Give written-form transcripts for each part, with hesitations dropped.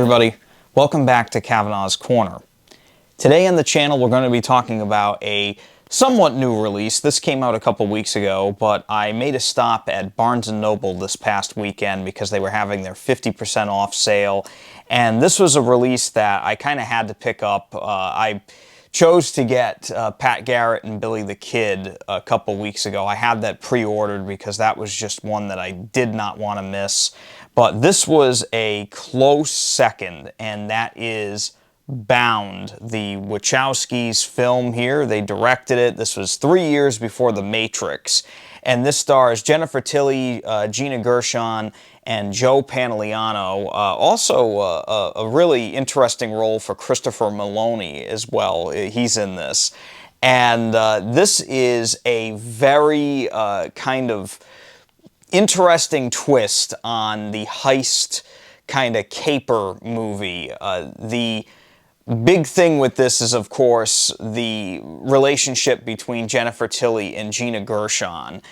everybody, welcome back to Kavanaugh's Corner. Today on the channel we're going to be talking about a somewhat new release. This came out a couple weeks ago, but I made a stop at Barnes & Noble this past weekend because they were having their 50% off sale, and this was a release that I kind of had to pick up. I chose to get Pat Garrett and Billy the Kid a couple weeks ago. I had that pre-ordered because that was just one that I did not want to miss. But this was a close second, and that is Bound, the Wachowskis' film here. They directed it. This was 3 years before The Matrix. And this stars Jennifer Tilly, Gina Gershon, and Joe Pantoliano. Also a really interesting role for Christopher Meloni as well. He's in this. And this is a very kind of interesting twist on the heist kind of caper movie. The big thing with this is, of course, the relationship between Jennifer Tilly and Gina Gershon.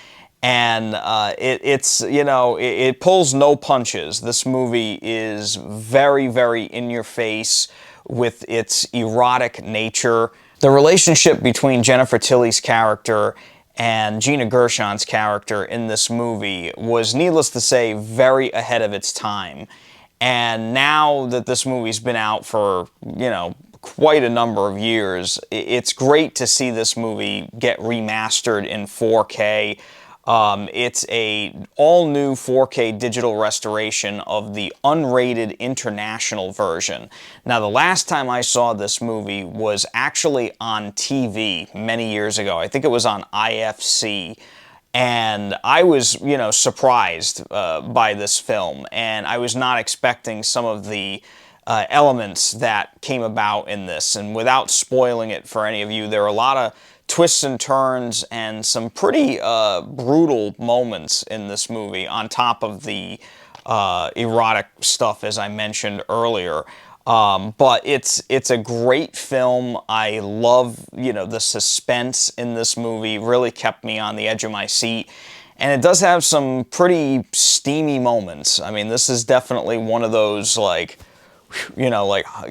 And it pulls no punches. This movie is very, very in your face with its erotic nature. The relationship between Jennifer Tilly's character and Gina Gershon's character in this movie was, needless to say, very ahead of its time. And now that this movie's been out for, quite a number of years, it's great to see this movie get remastered in 4K. It's a all-new 4K digital restoration of the unrated international version. Now, the last time I saw this movie was actually on TV many years ago. I think it was on IFC. And I was, surprised by this film. And I was not expecting some of the elements that came about in this. And without spoiling it for any of you, there are a lot of twists and turns and some pretty brutal moments in this movie on top of the erotic stuff, as I mentioned earlier. But it's a great film. I love, the suspense in this movie really kept me on the edge of my seat. And it does have some pretty steamy moments. I mean, this is definitely one of those,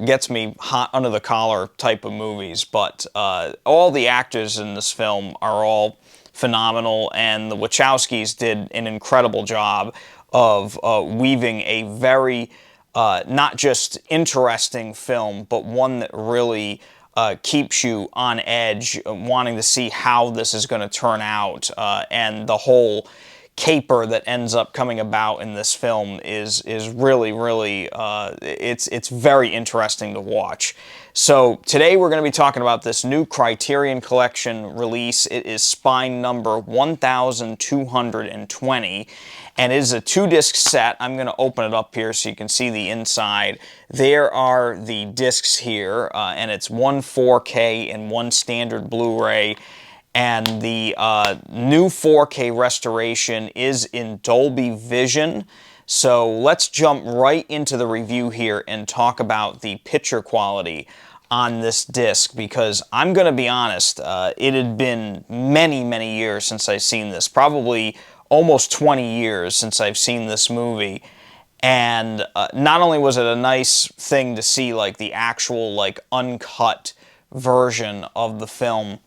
gets me hot under the collar type of movies. But all the actors in this film are all phenomenal, and the Wachowskis did an incredible job of weaving a very not just interesting film, but one that really keeps you on edge, wanting to see how this is going to turn out, and the whole caper that ends up coming about in this film is really it's very interesting to watch. So today we're going to be talking about this new Criterion Collection release. It is spine number 1220, and it is a 2-disc set. I'm going to open it up here so you can see the inside. There are the discs here, and it's one 4K and one standard Blu-ray. And the new 4K restoration is in Dolby Vision. So let's jump right into the review here and talk about the picture quality on this disc, because I'm going to be honest, it had been many years since I've seen this, probably almost 20 years since I've seen this movie. And not only was it a nice thing to see the actual uncut version of the film,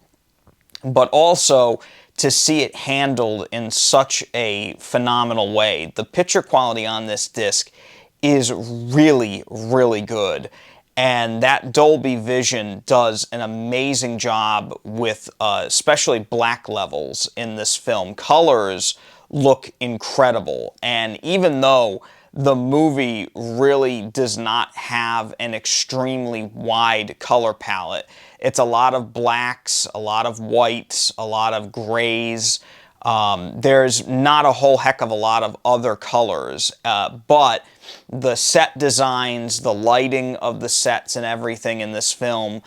but also to see it handled in such a phenomenal way. The picture quality on this disc is really good. And that Dolby Vision does an amazing job with especially black levels in this film. Colors look incredible. And even though the movie really does not have an extremely wide color palette, it's a lot of blacks, a lot of whites, a lot of grays. There's not a whole heck of a lot of other colors, but the set designs, the lighting of the sets and everything in this film,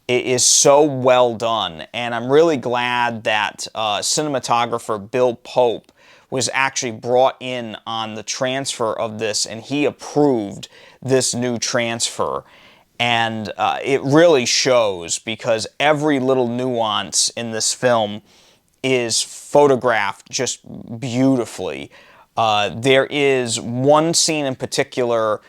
it is so well done. And I'm really glad that cinematographer Bill Pope was actually brought in on the transfer of this, and he approved this new transfer. And it really shows, because every little nuance in this film is photographed just beautifully. There is one scene in particular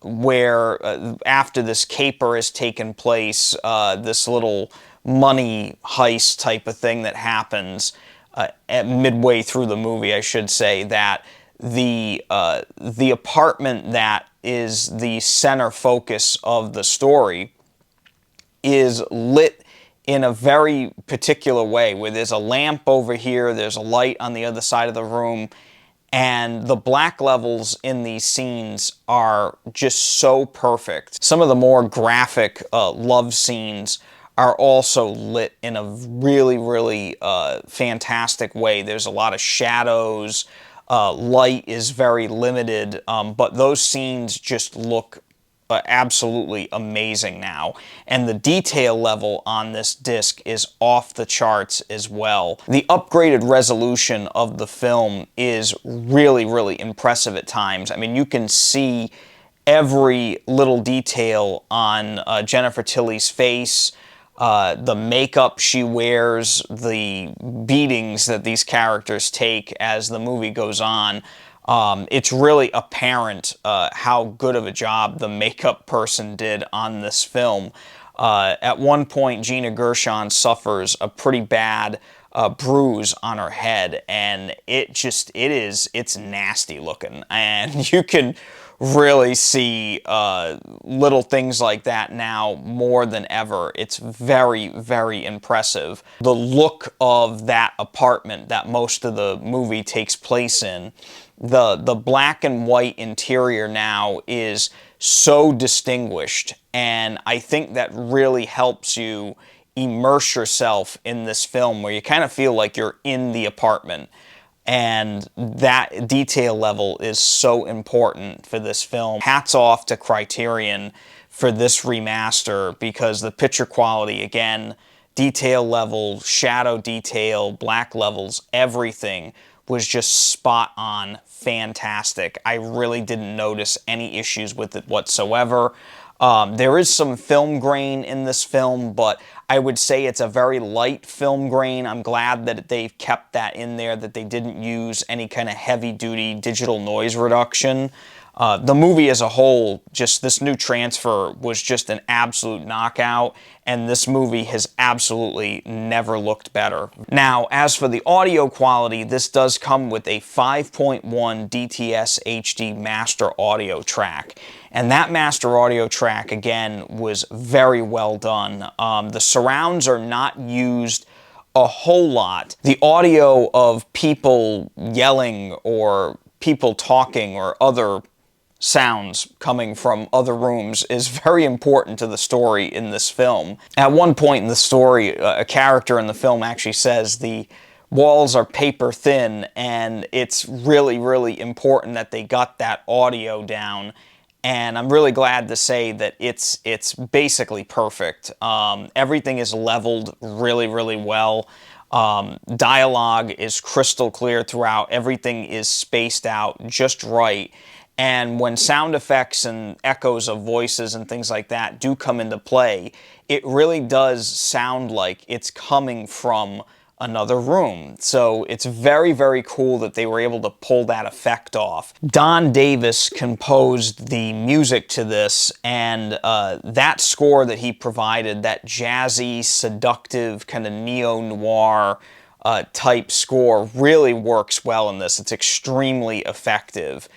where after this caper has taken place, this little money heist type of thing that happens at midway through the movie, I should say, that the apartment that is the center focus of the story is lit in a very particular way, where there's a lamp over here, there's a light on the other side of the room, and the black levels in these scenes are just so perfect. Some of the more graphic love scenes are also lit in a really, really fantastic way. There's a lot of shadows, light is very limited, but those scenes just look absolutely amazing now. And the detail level on this disc is off the charts as well. The upgraded resolution of the film is really, really impressive at times. I mean, you can see every little detail on Jennifer Tilly's face, the makeup she wears, the beatings that these characters take as the movie goes on. It's really apparent how good of a job the makeup person did on this film. At one point, Gina Gershon suffers a pretty bad bruise on her head, and it's nasty looking, and you can really see little things like that now more than ever. It's very, very impressive. The look of that apartment that most of the movie takes place in, the black and white interior now is so distinguished, and I think that really helps you immerse yourself in this film, where you kind of feel like you're in the apartment. And that detail level is so important for this film. Hats off to Criterion for this remaster, because the picture quality, again, detail level, shadow detail, black levels, everything was just spot on, fantastic. I really didn't notice any issues with it whatsoever. There is some film grain in this film, but I would say it's a very light film grain. I'm glad that they've kept that in there, that they didn't use any kind of heavy-duty digital noise reduction. The movie as a whole, just this new transfer was just an absolute knockout, and this movie has absolutely never looked better. Now, as for the audio quality, this does come with a 5.1 DTS HD master audio track. And that master audio track, again, was very well done. The surrounds are not used a whole lot. The audio of people yelling or people talking or other sounds coming from other rooms is very important to the story in this film. At one point in the story, a character in the film actually says the walls are paper thin, and it's really, really important that they got that audio down. And I'm really glad to say that it's basically perfect. Everything is leveled really, really well. Dialogue is crystal clear throughout. Everything is spaced out just right. And when sound effects and echoes of voices and things like that do come into play, it really does sound like it's coming from another room. So it's very, very cool that they were able to pull that effect off. Don Davis composed the music to this, and that score that he provided, that jazzy, seductive, kind of neo-noir type score, really works well in this. It's extremely effective.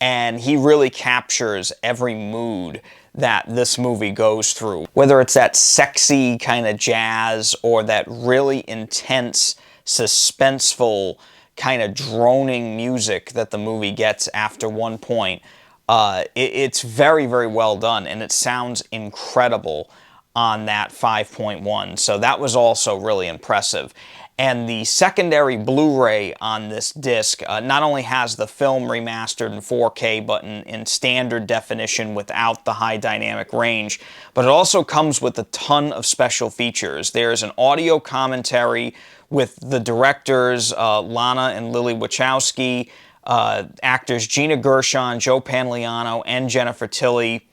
And he really captures every mood that this movie goes through. Whether it's that sexy kind of jazz or that really intense, suspenseful, kind of droning music that the movie gets after one point, it's very, very well done, and it sounds incredible on that 5.1. So that was also really impressive. And the secondary Blu-ray on this disc not only has the film remastered in 4K, but in standard definition without the high dynamic range, but it also comes with a ton of special features. There's an audio commentary with the directors, Lana and Lily Wachowski, actors Gina Gershon, Joe Pantoliano, and Jennifer Tilly,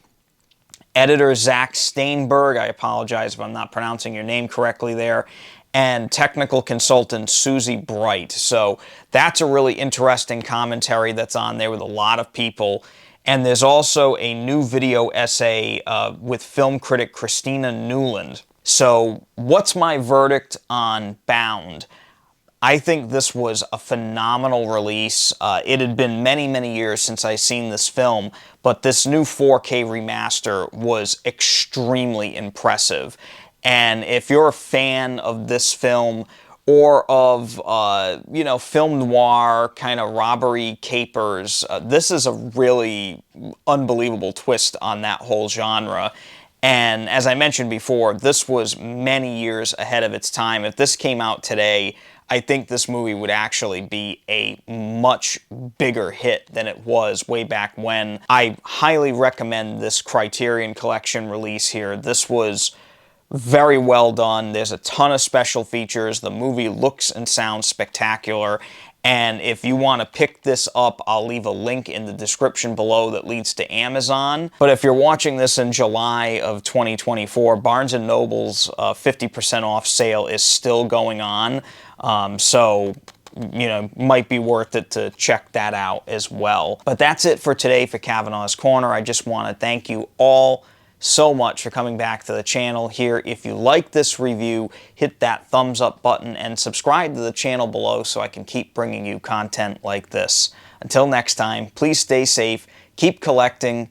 editor Zach Steinberg, I apologize if I'm not pronouncing your name correctly there, and technical consultant Susie Bright. So that's a really interesting commentary that's on there with a lot of people. And there's also a new video essay with film critic Christina Newland. So what's my verdict on Bound? I think this was a phenomenal release. It had been many, many years since I've seen this film, but this new 4K remaster was extremely impressive. And if you're a fan of this film, or of, you know, film noir, kind of robbery capers, this is a really unbelievable twist on that whole genre. And as I mentioned before, this was many years ahead of its time. If this came out today, I think this movie would actually be a much bigger hit than it was way back when. I highly recommend this Criterion Collection release here. This was very well done. There's a ton of special features. The movie looks and sounds spectacular. And if you want to pick this up, I'll leave a link in the description below that leads to Amazon. But if you're watching this in July of 2024, Barnes & Noble's 50% off sale is still going on. So, you know, might be worth it to check that out as well. But that's it for today for Kavanaugh's Corner. I just want to thank you all so much for coming back to the channel here. If you like this review, hit that thumbs up button and subscribe to the channel below so I can keep bringing you content like this. Until next time, please stay safe, keep collecting,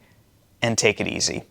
and take it easy.